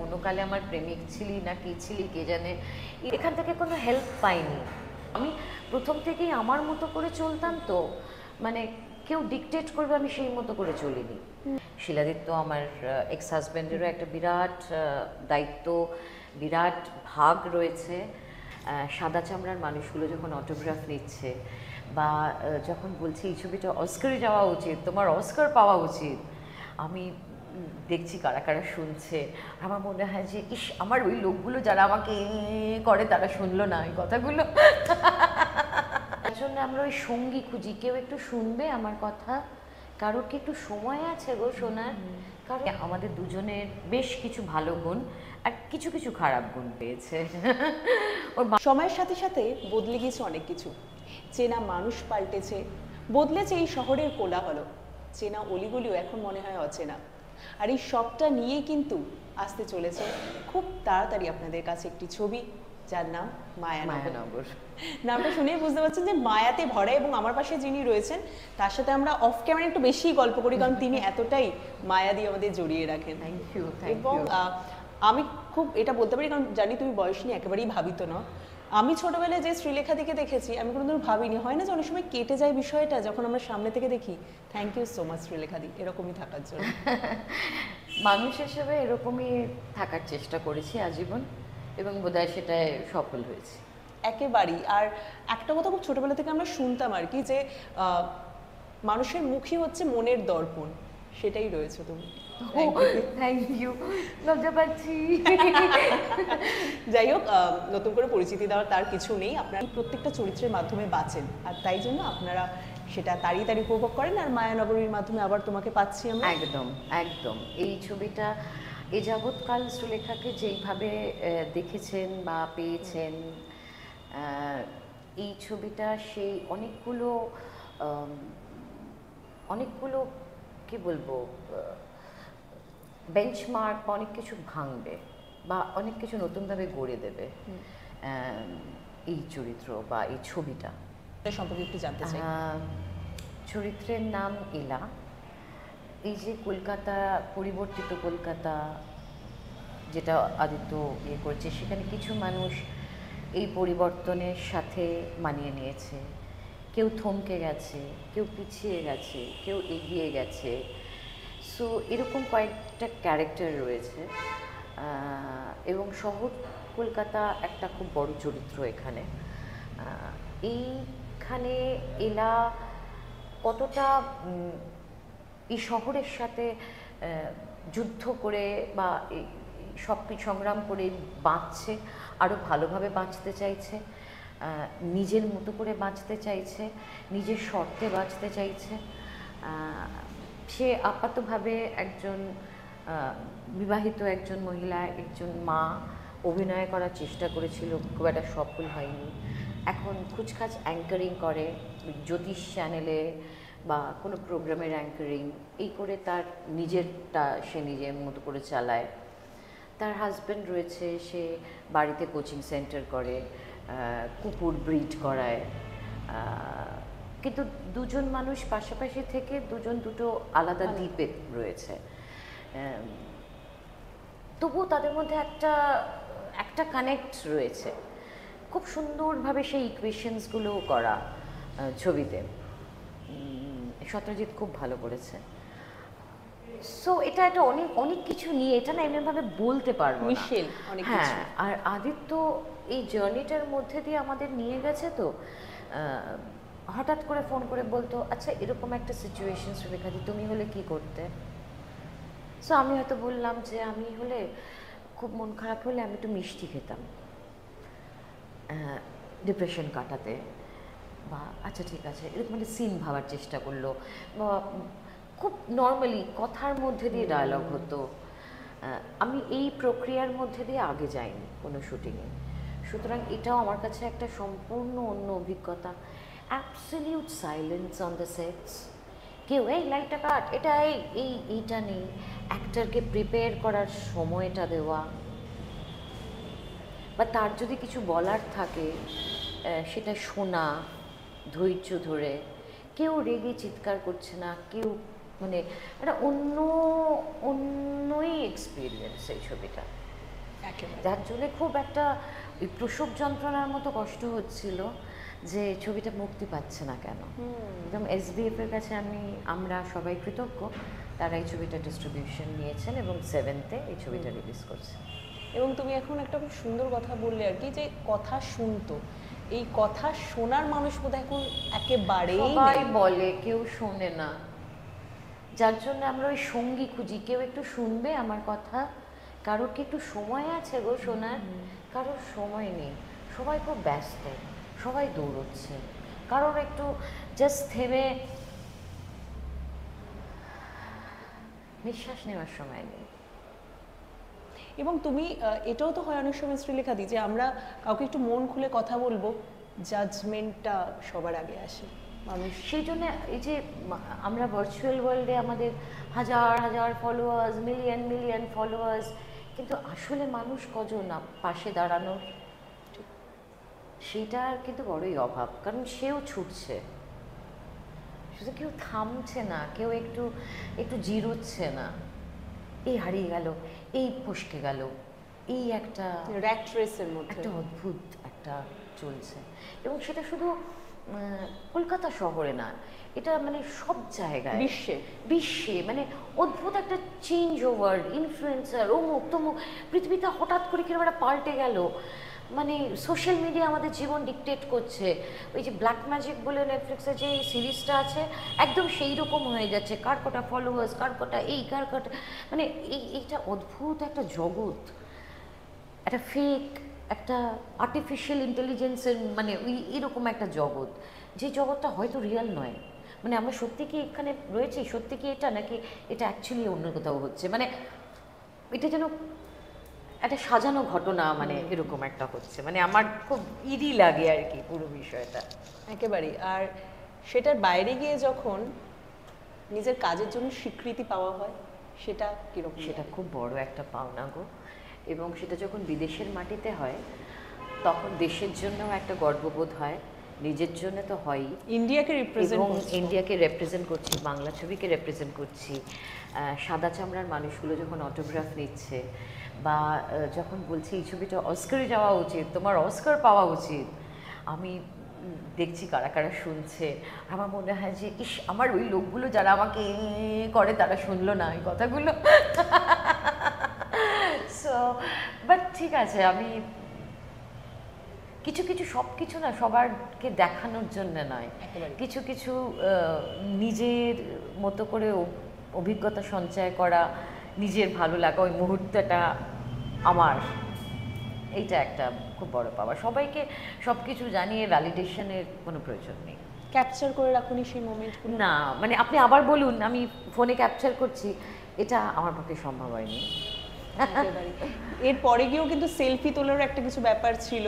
কোনো কালে আমার প্রেমিক ছিলি না কি ছিলি কে জানে, এখান থেকে কোনো হেল্প পাইনি। আমি প্রথম থেকেই আমার মতো করে চলতাম, তো মানে কেউ ডিকটেট করবে আমি সেই মতো করে চলিনি। শিলাদিত্য আমার এক্স হাজব্যান্ডেরও একটা বিরাট দায়িত্ব, বিরাট ভাগ রয়েছে। সাদা চামড়ার মানুষগুলো যখন অটোগ্রাফ নিচ্ছে বা যখন বলছে এই ছবিটা অস্কারে যাওয়া উচিত, তোমার অস্কার পাওয়া উচিত, আমি দেখছি কারা কারা শুনছে। আমার মনে হয় যে ইস, আমার ওই লোকগুলো যারা আমাকে করে তারা শুনলো না এই কথাগুলো। তার জন্য আমরা ওই সঙ্গী খুঁজি, কেউ একটু শুনবে আমার কথা, কারোর কি একটু সময় আছে গো শোনার। কারণ আমাদের দুজনের বেশ কিছু ভালো গুণ আর কিছু কিছু খারাপ গুণ পেয়েছে। সময়ের সাথে সাথে বদলে গিয়েছে অনেক কিছু। চেনা মানুষ পাল্টেছে, বদলেছে এই শহরের কোলাহল, চেনা অলিগলিও এখন মনে হয় অচেনা। আর এই সবটা নিয়েই কিন্তু আসতে চলেছে খুব তাড়াতাড়ি আপনাদের কাছে একটি ছবি, যার নাম মায়ানগর। নামটা শুনেই বুঝতে পারছেন যে মায়াতে ভরা। এবং আমার পাশে যিনি রয়েছেন তার সাথে আমরা অফ ক্যামেরা একটু বেশিই গল্প করি, কারণ তিনি এতটাই মায়া দিয়ে আমাদের জড়িয়ে রাখেন। Thank you. এবং আমি খুব এটা বলতে পারি, কারণ জানি তুমি বয়স নিয়ে একেবারেই ভাবিত না। আমি ছোটবেলায় যে শ্রীলেখা দিকে দেখেছি, আমি কোনোদিন ভাবিনি, হয় না যে অনেক সময় কেটে যায় বিষয়টা যখন আমরা সামনে থেকে দেখি। Thank you so much Sreelekha di, এরকমই থাকার জন্য। মানুষ হিসেবে এরকমই থাকার চেষ্টা করেছি আজীবন, এবং বোধহয় সেটায় সফল হয়েছি। একেবারেই। আর একটা কথা খুব ছোটবেলা থেকে আমরা শুনতাম আর কি, যে মানুষের মুখই হচ্ছে মনের দর্পণ, সেটাই রয়েছে তুমি। থ্যাংক ইউ, লজ্জা পাচ্ছি। যাই হোক, নতুন করে পরিচিতি দেওয়ার তার কিছু নেই। আপনারা প্রত্যেকটা চরিত্রের মাধ্যমে বাঁচেন, আর তাই জন্য আপনারা সেটা তাড়ি উপভোগ করেন। আর মায়ানগরীর মাধ্যমে আবার তোমাকে পাচ্ছি আমরা। একদম একদম। এই ছবিটা এ যাবৎকাল সুলেখাকে যেইভাবে দেখেছেন বা পেয়েছেন, এই ছবিটা সেই অনেকগুলো কি বলবো, বেঞ্চমার্ক বা অনেক কিছু ভাঙবে বা অনেক কিছু নতুনভাবে গড়ে দেবে এই চরিত্র বা এই ছবিটা। সম্পর্কে একটু জানতে চাই। চরিত্রের নাম এলা। এই যে কলকাতা, পরিবর্তিত কলকাতা যেটা আদিত্য ইয়ে করছে, সেখানে কিছু মানুষ এই পরিবর্তনের সাথে মানিয়ে নিয়েছে। কেউ থমকে গেছে, কেউ পিছিয়ে গেছে, কেউ এগিয়ে গেছে। সো এরকম কয়েকটা ক্যারেক্টার রয়েছে, এবং শহর কলকাতা একটা খুব বড় চরিত্র এখানে। এইখানে এলা কতটা এই শহরের সাথে যুদ্ধ করে বা সব সংগ্রাম করে বাঁচছে, আরও ভালোভাবে বাঁচতে চাইছে, নিজের মতো করে বাঁচতে চাইছে, নিজের শর্তে বাঁচতে চাইছে। সে আপাতভাবে একজন বিবাহিত একজন মহিলা, একজন মা, অভিনয় করার চেষ্টা করেছিল, খুব একটা সফল হয়নি। এখন খুচখাচ অ্যাঙ্কারিং করে জ্যোতিষ চ্যানেলে বা কোনো প্রোগ্রামের অ্যাঙ্কারিং, এই করে তার নিজেরটা সে নিজের মতো করে চালায়। তার হাজব্যান্ড রয়েছে, সে বাড়িতে কোচিং সেন্টার করে, কুকুর ব্রিড করায়। কিন্তু দুজন মানুষ পাশাপাশি থেকে দুটো আলাদা দ্বীপে রয়েছে। তবুও তাদের মধ্যে একটা কানেক্ট রয়েছে। খুব সুন্দরভাবে সেই ইকুয়েশনসগুলো করা ছবিতে। সত্যজিৎ খুব ভালো করেছে। সো এটা অনেক কিছু নিয়ে, এটা না এমনিভাবে বলতে পারবো না। হ্যাঁ, আর আদিত্য এই জার্নিটার মধ্যে দিয়ে আমাদের নিয়ে গেছে। তো হঠাৎ করে ফোন করে বলতো, আচ্ছা এরকম একটা সিচুয়েশন সুলেখাদি, তুমি হলে কি করতে? সো আমি হয়তো বললাম যে আমি হলে, খুব মন খারাপ হলে আমি একটু মিষ্টি খেতাম ডিপ্রেশন কাটাতে, বা আচ্ছা ঠিক আছে, এরকম একটা সিন ভাবার চেষ্টা করলো, বা খুব নর্মালি কথার মধ্যে দিয়ে ডায়লগ হতো। আমি এই প্রক্রিয়ার মধ্যে দিয়ে আগে যাইনি কোনো শুটিংয়ে, সুতরাং এটাও আমার কাছে একটা সম্পূর্ণ অন্য অভিজ্ঞতা। Absolute silence on the sets. কেউ এই লাইটটা কাট, এটা এইটা নেই। অ্যাক্টরকে প্রিপেয়ার করার সময়টা দেওয়া, বা তার যদি কিছু বলার থাকে সেটা শোনা ধৈর্য ধরে। কেউ রেগে চিৎকার করছে না, কেউ মানে একটা অন্যই এক্সপিরিয়েন্স এই ছবিটা। একেবারে। যার জন্য খুব একটা ওই প্রসব যন্ত্রণার মতো কষ্ট হচ্ছিল যে ছবিটা মুক্তি পাচ্ছে না কেন। একদম SBF এর কাছে আমরা সবাই কৃতজ্ঞ, তারা এই ছবিটা ডিস্ট্রিবিউশন নিয়েছেন এবং 7th-এ এই ছবিটা রিলিজ করছে। এবং তুমি এখন একটা খুব সুন্দর কথা বললে আর কি, যে কথা শুনতো, এই কথা শোনার মানুষ বোধহয় এখন একেবারেই সবাই নেই। বলে কেউ শোনে না, যার জন্য আমরা ওই সঙ্গী খুঁজি, কেউ একটু শুনবে আমার কথা। কারোর কি একটু সময় আছে গো শোনার? কারোর সময় নেই, সবাই খুব ব্যস্ত, সবাই দৌড়চ্ছে, কারোর একটু জাস্ট থেমে নিঃশ্বাস নেওয়ার সময় নেই। এবং তুমি এটাও তো হয় অনেক সময় শ্রীলেখা দি, যে আমরা কাউকে একটু মন খুলে কথা বলবো, জাজমেন্টটা সবার আগে আসে মানুষ। সেই জন্য এই যে আমরা ভার্চুয়াল ওয়ার্ল্ডে আমাদের হাজার হাজার ফলোয়ার্স, মিলিয়ন মিলিয়ন ফলোয়ার্স, কিন্তু আসলে মানুষ কজন পাশে দাঁড়ানোর, সেইটার কিন্তু বড়ই অভাব। কারণ সেও ছুটছে, শুধু কেউ থামছে না, কেউ একটু একটু জিরোচ্ছে না। এই হারিয়ে গেল, এই ফসকে গেল, এই একটা র্যাট রেসের মধ্যে একটা অদ্ভুত একটা চলছে। এবং সেটা শুধু কলকাতা শহরে না, এটা মানে সব জায়গায়, বিশ্বে বিশ্বে মানে অদ্ভুত একটা চেঞ্জ ওভার, ইনফ্লুয়েন্সার অমুক তমুক, পৃথিবীটা হঠাৎ করে কিরকম একটা পাল্টে গেল। মানে সোশ্যাল মিডিয়া আমাদের জীবন ডিকটেট করছে। ওই যে ব্ল্যাক ম্যাজিক বলে নেটফ্লিক্সের যে সিরিজটা আছে, একদম সেই রকম হয়ে যাচ্ছে, কার কটা ফলোয়ার্স, কার কটা এই, কার কটা, মানে এইটা অদ্ভুত একটা জগৎ, একটা ফেক, একটা আর্টিফিশিয়াল ইন্টেলিজেন্সের মানে ওই এরকম একটা জগৎ, যে জগৎটা হয়তো রিয়েল নয়। মানে আমরা সত্যি কি এখানে রয়েছি, সত্যি কি এটা, নাকি এটা অ্যাকচুয়ালি অন্য কোথাও হচ্ছে, মানে এটা যেন একটা সাজানো ঘটনা, মানে এরকম একটা হচ্ছে। মানে আমার খুব ইরি লাগে আর কি পুরো বিষয়টা। একেবারেই। আর সেটার বাইরে গিয়ে যখন নিজের কাজের জন্য স্বীকৃতি পাওয়া হয়, সেটা কিরকম? সেটা খুব বড় একটা পাওনা গো। এবং সেটা যখন বিদেশের মাটিতে হয়, তখন দেশের জন্যও একটা গর্ববোধ হয়, নিজের জন্য তো হয়ই। ইন্ডিয়াকে রিপ্রেজেন্ট এবং করছে। ইন্ডিয়াকে রেপ্রেজেন্ট করছি, বাংলা ছবিকে রেপ্রেজেন্ট করছি। সাদা চামড়ার মানুষগুলো যখন অটোগ্রাফ নিচ্ছে, বা যখন বলছে এই ছবিটা অস্কারে যাওয়া উচিত, তোমার অস্কার পাওয়া উচিত, আমি দেখছি কারা কারা শুনছে। আমার মনে হয় যে ইস, আমার ওই লোকগুলো যারা আমাকে করে তারা শুনলো না এই কথাগুলো। সো বাট ঠিক আছে, আমি কিছু কিছু, সব কিছু না সবারকে দেখানোর জন্য নয়, একেবারে। কিছু কিছু নিজের মতো করে অভিজ্ঞতা সঞ্চয় করা, নিজের ভালো লাগা, ওই মুহূর্তটা আমার, এইটা একটা খুব বড় পাওয়া। সবাইকে সব কিছু জানিয়ে ভ্যালিডেশনের কোনো প্রয়োজন নেই। ক্যাপচার করে রাখুনি সেই মোমেন্টগুলো? না, মানে আপনি আবার বলুন, আমি ফোনে ক্যাপচার করছি, এটা আমার পক্ষে সম্ভব হয়নি। একেবারে। এরপরে গিয়েও কিন্তু সেলফি তোলার একটা কিছু ব্যাপার ছিল,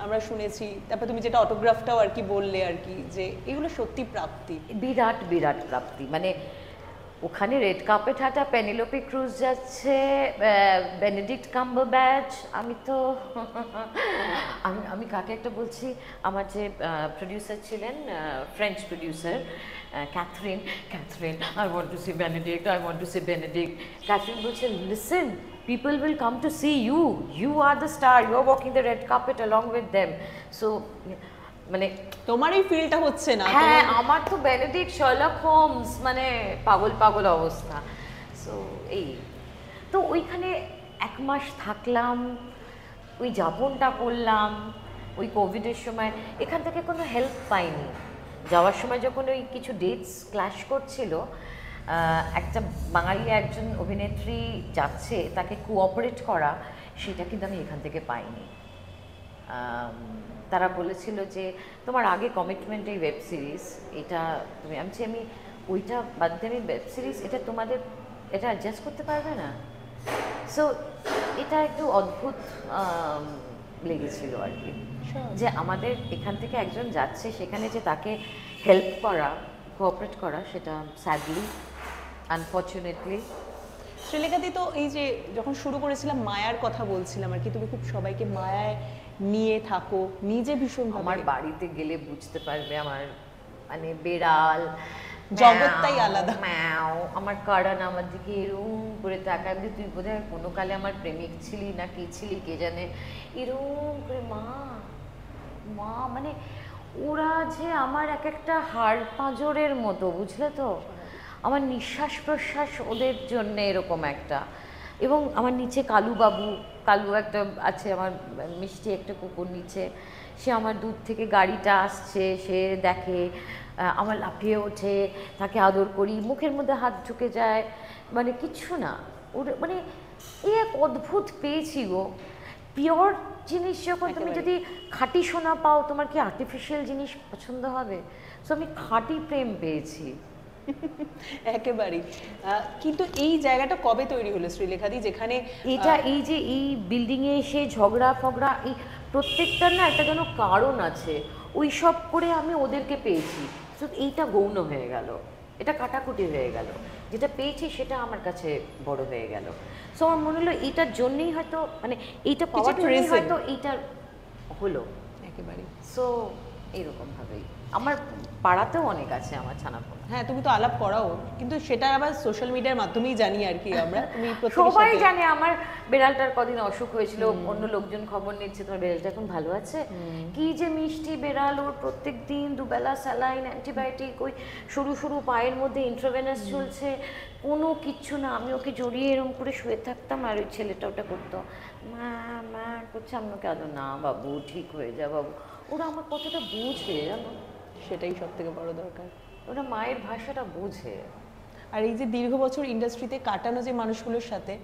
আমরা শুনেছি। তারপর তুমি যেটা অটোগ্রাফটাও আর কি বললে আর কি, যে এগুলো সত্যি প্রাপ্তি, বিরাট বিরাট প্রাপ্তি। মানে ওখানে রেড কার্পেট হাঁটা, পেনিলোপি ক্রুজ যাচ্ছে, বেনেডিক্ট কাম্বারব্যাচ, আমি তো আমি কাকে একটা বলছি, আমার যে প্রডিউসার ছিলেন, French producer, Catherine, I want to see Benedict, I want to see Benedict. Catherine বলছে, listen, people will come to see you, you are the star, you are walking the red carpet along with them. So মানে তোমার এই ফিলটা হচ্ছে না? হ্যাঁ, আমার তো বেনেডিক্ট, শার্লক হোমস, মানে পাগল পাগল অবস্থা। সো এই তো ওইখানে 1 মাস থাকলাম, ওই যাপনটা করলাম ওই কোভিডের সময়। এখান থেকে কোনো হেল্প পাইনি। যাওয়ার সময় যখন ওই কিছু ডেটস ক্ল্যাশ করছিল, একটা বাঙালি একজন অভিনেত্রী যাচ্ছে, তাকে কোঅপারেট করা, সেটা কিন্তু আমি এখান থেকে পাইনি। তারা বলেছিল যে তোমার আগে কমিটমেন্ট এই ওয়েব সিরিজ, এটা তুমি, আমি ওইটা বাদ দিয়ে আমি ওয়েব সিরিজ, এটা তোমাদের এটা অ্যাডজাস্ট করতে পারবে না। সো এটা একটু অদ্ভুত লেগেছিল আর কি, যে আমাদের এখান থেকে একজন যাচ্ছে, সেখানে যে তাকে হেল্প করা, কোঅপারেট করা, সেটা স্যাডলি, আনফর্চুনেটলি। শ্রীলেখাদি, তো এই যে যখন শুরু করেছিলাম মায়ার কথা বলছিলাম আর কি, তুমি খুব সবাইকে মায়ায় নিয়ে থাকো, নিজে ভীষণ আমার বাড়িতে গেলে বুঝতে পারবে, আমার মানে বেড়াল, জগৎটাই আলাদা। ম্যাও আমার কারণ আমার দিকে এরম করে তাকায়, যে তুই বোধহয় কোনো কালে আমার প্রেমিক ছিলি না কি ছিলি কে জানে, এরম করে মা মা মানে ওরা যে আমার এক একটা হাড় পাঁজরের মতো, বুঝলে তো, আমার নিঃশ্বাস প্রশ্বাস ওদের জন্যে এরকম একটা। এবং আমার নিচে কালু বাবু, কালু একটা আছে আমার মিষ্টি একটা কুকুর নিচে, সে আমার দূর থেকে গাড়িটা আসছে সে দেখে, আমার লাফিয়ে ওঠে, তাকে আদর করি, মুখের মধ্যে হাত ঢুকে যায়, মানে কিচ্ছু না ওর মানে এই এক অদ্ভুত পেয়েছি গো। পিওর জিনিস যখন তুমি যদি খাঁটি সোনা পাও, তোমার কি আর্টিফিশিয়াল জিনিস পছন্দ হবে? সো আমি খাঁটি প্রেম পেয়েছি। একেবারেই। কিন্তু এই জায়গাটা কবে তৈরি হলো শ্রীলেখাদি, যেখানে এটা এই যে এই বিল্ডিংয়ে এসে ঝগড়া ফগড়া, এই প্রত্যেকটার না একটা যেন কারণ আছে, ওই সব করে আমি ওদেরকে পেয়েছি। তো এইটা গৌণ হয়ে গেল, এটা কাটাকুটি হয়ে গেল, যেটা পেয়েছি সেটা আমার কাছে বড় হয়ে গেল। সো আমার মনে হলো এইটার জন্যই হয়তো, মানে এইটা পাওয়ার একটা জন্যই reason। হয়তো এইটা হলো। একেবারে। সো এইরকমভাবেই আমার পাড়াতেও অনেক আছে আমার ছানাপোনা। হ্যাঁ, তুমি তো আলাপ করাও, কিন্তু সেটা আবার সোশ্যাল মিডিয়ার মাধ্যমেই জানি আর কি আমরা। তুমি প্রত্যেকের সবাই সাথে- জানে আমার বেড়ালটার কদিন অসুখ হয়েছিল, অন্য লোকজন খবর নিচ্ছে তোমার বেড়ালটা এখন ভালো আছে, কি যে মিষ্টি বেড়াল, ওর প্রত্যেক দিন দুবেলা স্যালাইন অ্যান্টিবায়োটিক, ওই সরু সরু পায়ের মধ্যে ইন্ট্রাভেনাস চলছে, কোনো কিচ্ছু না। আমি ওকে জড়িয়ে এরম করে শুয়ে থাকতাম আর ওই ছেলেটা ওটা করতো, মা মা করছে, আমি ওকে আদৌ না বাবু ঠিক হয়ে যা বাবু। ওরা আমার কতটা বুঝে জানো, সেটাই সব থেকে বড় দরকার। ওরা মায়ের ভাষাটা বুঝে। আর এই যে দীর্ঘ বছর ইন্ডাস্ট্রিতে কাটানো যে মানুষগুলোর সাথে,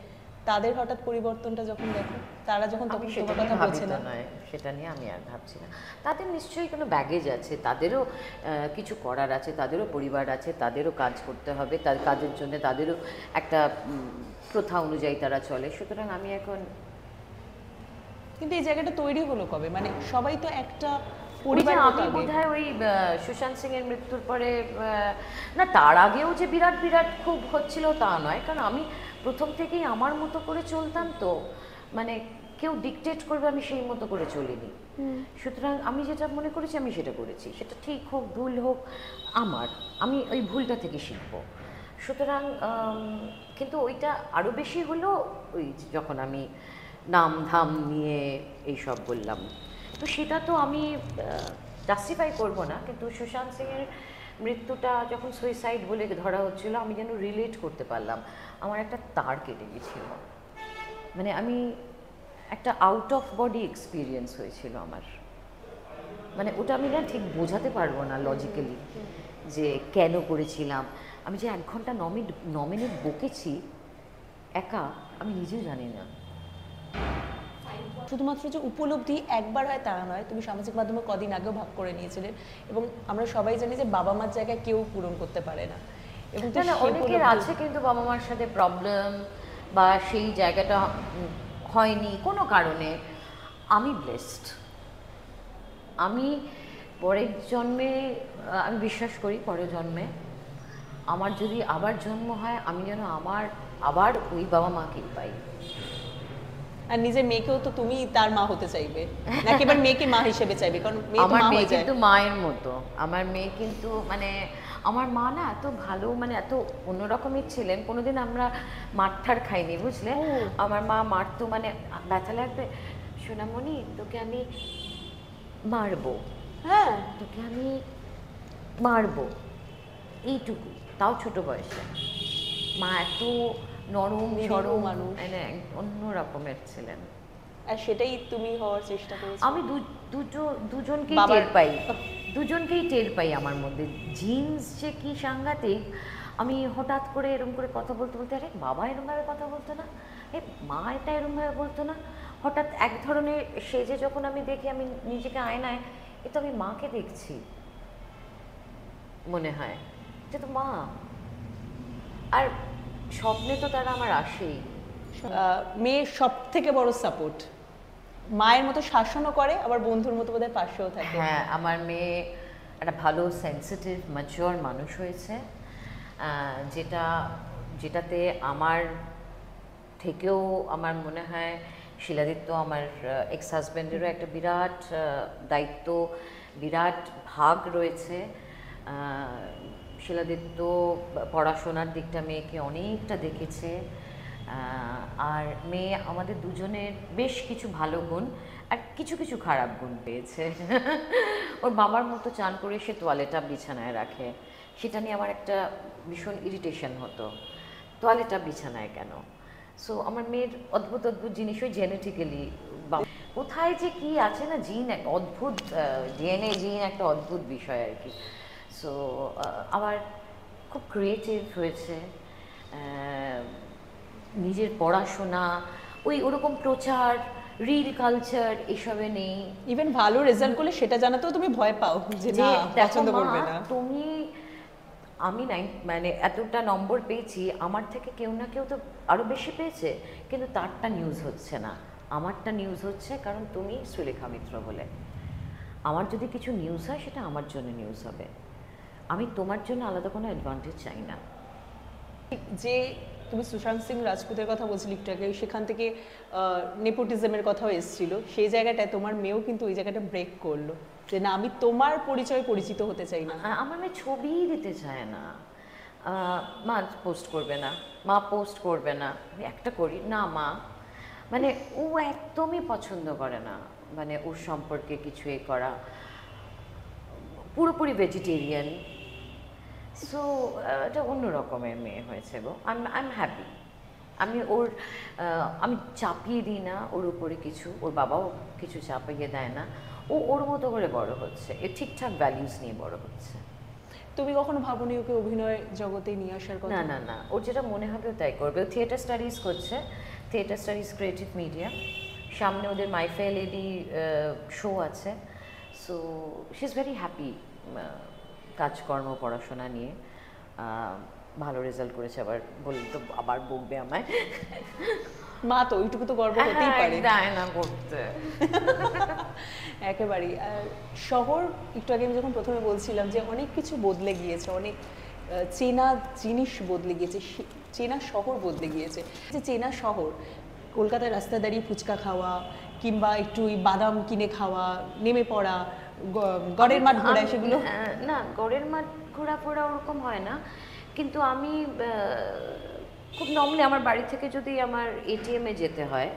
তাদের হঠাৎ পরিবর্তনটা যখন দেখো, তারা যখন আমি তখন সেটা তোমার নিয়ে কথা বলছে ভাবিত না। নয়, সেটা নিয়ে আমি আর ভাবছি না। তাদের নিশ্চয়ই কোনো ব্যাগেজ আছে, তাদেরও কিছু করার আছে, তাদেরও পরিবার আছে, তাদেরও কাজ করতে হবে, তার কাজের জন্য তাদেরও একটা প্রথা অনুযায়ী তারা চলে। সুতরাং আমি এখন কিন্তু এই জায়গাটা তৈরি হলো কবে, মানে সবাই তো একটা ওই যে পরিবার আমি বোধহয় ওই সুশান্ত সিং এর মৃত্যুর পরে, না তার আগেও যে বিরাট বিরাট খুব হচ্ছিল তা নয়, কারণ আমি প্রথম থেকেই আমার মতো করে চলতাম, তো মানে কেউ ডিকটেট করবে আমি সেই মতো করে চলিনি। সুতরাং আমি যেটা মনে করেছি আমি সেটা করেছি, সেটা ঠিক হোক ভুল হোক আমার, আমি ওই ভুলটা থেকে শিখবো। সুতরাং কিন্তু ওইটা আরও বেশি হলো ওই যখন আমি নাম ধাম নিয়ে এইসব বললাম, তো সেটা তো আমি জাস্টিফাই করব না, কিন্তু সুশান্ত সিংয়ের মৃত্যুটা যখন সুইসাইড বলে ধরা হচ্ছিল, আমি যেন রিলেট করতে পারলাম, আমার একটা তার কেটে গেছিল, মানে আমি একটা আউট অফ বডি এক্সপিরিয়েন্স হয়েছিল আমার, মানে ওটা আমি না ঠিক বোঝাতে পারবো না লজিক্যালি যে কেন করেছিলাম। আমি যে 1 ঘন্টা 9 মিনিট বকেছি একা, আমি নিজেও জানি না। শুধুমাত্র যে উপলব্ধি একবার হয় তা নয়, তুমি সামাজিক মাধ্যমে কদিন আগেও ভাগ করে নিয়েছিলে, এবং আমরা সবাই জানি যে বাবা মার জায়গায় কেউ পূরণ করতে পারে না। এবং তো না না, সেই অনেকের উপলব্ধি- আছে কিন্তু বাবা মার সাথে প্রবলেম বা সেই জায়গাটা হয়নি কোনো কারণে। আমি ব্লেসড, আমি পরের জন্মে আমি বিশ্বাস করি পরের জন্মে আমার যদি আবার জন্ম হয়, আমি যেন আবার ওই বাবা মাকেই পাই। আর নিজের মেয়েকেও তো তুমি তার মা হতে চাইবে নাকি এবার মেয়েকে মা হিসেবে চাইবে, কারণ মেয়ে তো আমার মা মেয়ে হয়ে যায়। কিন্তু মায়ের মতো, আমার মেয়ে কিন্তু মানে আমার মা না এত ভালো, মানে এত অন্যরকমের ছিলেন, কোনোদিন আমরা মারঠার খাইনি বুঝলে। ও। আমার মা মারতো, মানে ব্যথা লাগবে, সোনামণি তোকে আমি মারবো, হ্যাঁ, তোকে আমি মারবো, এইটুকু, তাও ছোট বয়সে। মা এত নরম নিরীহ সরম মানুষ। মানে অন্য রকমের ছিলেন। আর সেটাই তুমি হওয়ার চেষ্টা করেছো। আমি দুজনকেই বাবার- টের পাই, দুজনকেই টের পাই আমার মধ্যে। জিন্স যে কি সাংঘাতিক, আমি হঠাৎ করে এরম করে কথা বলতে বলতে, আরে বাবা এরমভাবে কথা বলতো না, এ মা এটা এরমভাবে বলতো না, হঠাৎ এক ধরনের সেজে যখন আমি দেখি, আমি নিজেকে আয়নায়, এ তো আমি মাকে দেখছি মনে হয়, যে তো মা। আর স্বপ্নে তো তারা আমার আসেই। মেয়ের সব থেকে বড় সাপোর্ট, মায়ের মতো শাসনও করে, আবার বন্ধুর মতো বোধহয় পাশেও থাকে। হ্যাঁ, আমার মেয়ে একটা ভালো সেন্সিটিভ ম্যাচিওর মানুষ হয়েছে, যেটাতে আমার থেকেও আমার মনে হয় শিলাদিত্য আমার এক্স হাজব্যান্ডেরও একটা বিরাট দায়িত্ব, বিরাট ভাগ রয়েছে। শিলাদিত্য পড়াশোনার দিকটা মেয়েকে অনেকটা দেখেছে, আর মেয়ে আমাদের দুজনের বেশ কিছু ভালো গুণ আর কিছু কিছু খারাপ গুণ পেয়েছে। ওর বাবার মতো চান করে সে তোয়ালেটা বিছানায় রাখে, সেটা নিয়ে আমার একটা ভীষণ ইরিটেশন হতো, তোয়ালেটা বিছানায় কেন। সো আমার মেয়ের অদ্ভুত অদ্ভুত জিনিস ওই জেনেটিক্যালি, কোথায় যে কি আছে না, জিন এক অদ্ভুত, ডিএনএ জিন একটা অদ্ভুত বিষয় আর কি। সো আবার খুব ক্রিয়েটিভ হয়েছে, নিজের পড়াশোনা ওই ওরকম প্রচার রিল কালচার এসবে নেই। ইভেন ভালো রেজাল্ট করলে সেটা জানাতেও তুমি ভয় পাও যে না পছন্দ করবে না। তুমি আমি মানে এতটা নম্বর পেয়েছি, আমার থেকে কেউ না কেউ তো আরো বেশি পেয়েছে, কিন্তু তারটা নিউজ হচ্ছে না, আমারটা নিউজ হচ্ছে, কারণ তুমি সুলেখা মিত্র বলে। আমার যদি কিছু নিউজ হয় সেটা আমার জন্য নিউজ হবে, আমি তোমার জন্য আলাদা কোনো অ্যাডভান্টেজ চাই না। যে তুমি সুশান্ত সিং রাজপুতের কথা বলছিলে একটু আগে, সেখান থেকে নেপোটিজমের কথাও এসেছিল, সেই জায়গাটায় তোমার মেয়েও কিন্তু ওই জায়গাটা ব্রেক করলো যে না আমি তোমার পরিচয় পরিচিত হতে চাই না। আমার মেয়ে ছবিই দিতে চায় না, মা পোস্ট করবে না, মা পোস্ট করবে না, আমি একটা করি না মা, মানে ও একদমই পছন্দ করে না, মানে ওর সম্পর্কে কিছু এ করা, পুরোপুরি ভেজিটেরিয়ান। সো এটা অন্য রকমের মেয়ে হয়েছে গো, আই এম হ্যাপি। আমি ওর আমি চাপিয়ে দিই না ওর উপরে কিছু, ওর বাবাও কিছু চাপিয়ে দেয় না, ও ওর মতো করে বড় হচ্ছে, এ ঠিকঠাক ভ্যালিউস নিয়ে বড় হচ্ছে। তুমি কখনো ভাবনি ওকে অভিনয় জগতে নিয়ে আসার কথা? না না না, ওর যেটা মনে হবে ও তাই করবে। ও থিয়েটার স্টাডিজ করছে, থিয়েটার স্টাডিজ ক্রিয়েটিভ মিডিয়া, সামনে ওদের মাই ফেয়ার লেডি শো আছে। So she is very happy কাজকর্ম পড়াশোনা নিয়ে, ভালো রেজাল্ট করেছে। আবার বললে তো আবার বকবে আমায়, মা তো ওইটুকু তো গর্ব হতেই পারে। দেয় না করতে। একেবারেই। শহর, একটু আগে আমি যখন প্রথমে বলছিলাম যে অনেক কিছু বদলে গিয়েছে, অনেক চেনা জিনিস বদলে গিয়েছে, চেনা শহর বদলে গিয়েছে। যে চেনা শহর, কলকাতার রাস্তা দাঁড়িয়ে ফুচকা খাওয়া কিংবা একটু বাদাম কিনে খাওয়া, নেমে পড়া, গড়ের মাঠ ঘোরা, সেগুলো না, গড়ের মাঠ ঘোরাফোরা ওরকম হয় না, কিন্তু আমি খুব নর্মালি আমার বাড়ি থেকে যদি আমার এটিএমে যেতে হয়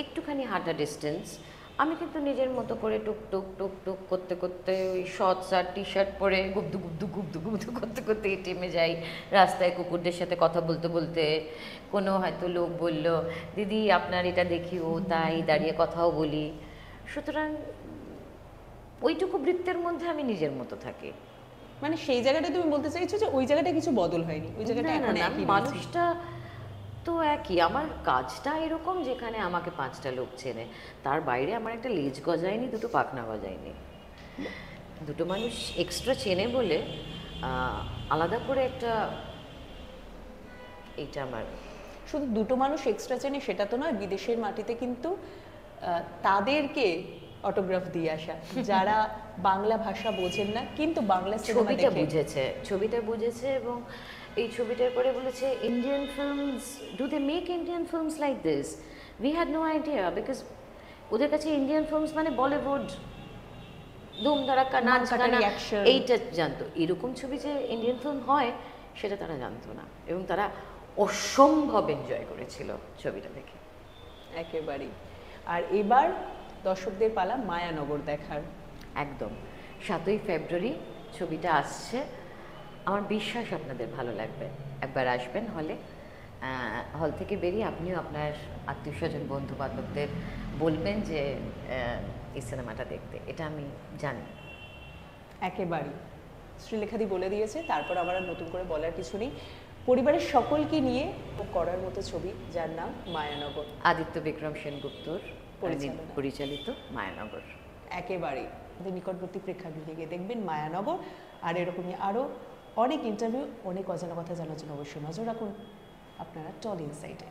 একটুখানি হাঁটা ডিস্টেন্স, আমি কিন্তু নিজের মতো করে টুক টুক টুক টুক করতে করতে ওই শর্টস আর টি শার্ট পরে গুবদু গুবদু গুবদু গুবদু করতে করতে এটিএমে যাই, রাস্তায় কুকুরদের সাথে কথা বলতে বলতে, কোনো হয়তো লোক বলল দিদি আপনার এটা দেখিও, তাই দাঁড়িয়ে কথাও বলি। সুতরাং ওইটুকু বৃত্তের মধ্যে আমি নিজের মতো থাকি। মানে সেই জায়গাটা তুমি বলতে চাইছো যে ওই জায়গাটা কিছু বদল হয়নি, ওই জায়গাটা এখন একই, মানুষটা তো একই, আমার কাজটা এরকম যেখানে আমাকে 5টা লোক চেনে, তার বাইরে আমার একটা লেজ গজায়নি, দুটো পাখনা গজায়নি, দুটো মানুষ এক্সট্রা চেনে বলে আলাদা করে একটা, এইটা আমার। শুধু দুটো মানুষ এক্সট্রা চেনে সেটা তো নয়, বিদেশের মাটিতে কিন্তু তাদেরকে অটোগ্রাফ দিয়ে আসা যারা বাংলা ভাষা বোঝেন না কিন্তু বাংলা সিনেমা দেখে ছবিটা বুঝেছে এবং এই ছবিটার পরে বলেছে Indian films, do they make Indian films like this, we had no idea, because ওদের কাছে ইন্ডিয়ান ফিল্মস মানে বলিউড, ধুম ধারাক্কা, নাচ গানা, এইটা জানতো। এরকম ছবি যে ইন্ডিয়ান ফিল্ম হয় সেটা তারা জানতো না, এবং তারা অসম্ভব এনজয় করেছিল ছবিটা দেখে। একেবারেই। আর এবার দর্শকদের পালা মায়ানগর দেখার। একদম 7ই ফেব্রুয়ারি ছবিটা আসছে, আমার বিশ্বাস আপনাদের ভালো লাগবে, একবার আসবেন হলে, হল থেকে বেরিয়ে আপনিও আপনার আত্মীয় স্বজন বন্ধু বান্ধবদের বলবেন যে এই সিনেমাটা দেখতে, এটা আমি জানি। একেবারেই শ্রীলেখাদি বলে দিয়েছে, তারপর আমার আর নতুন করে বলার কিছু নেই। পরিবারের সকলকে নিয়ে করার মতো ছবি, যার নাম মায়ানগর, আদিত্য বিক্রম সেনগুপ্তর পরিচালিত মায়ানগর। একেবারেই নিকটবর্তী প্রেক্ষাগৃহে গিয়ে দেখবেন মায়ানগর। আর এরকমই আরও অনেক ইন্টারভিউ, অনেক অজানা কথা জানার জন্য অবশ্যই নজর রাখুন আপনারা টলি ইনসাইডে।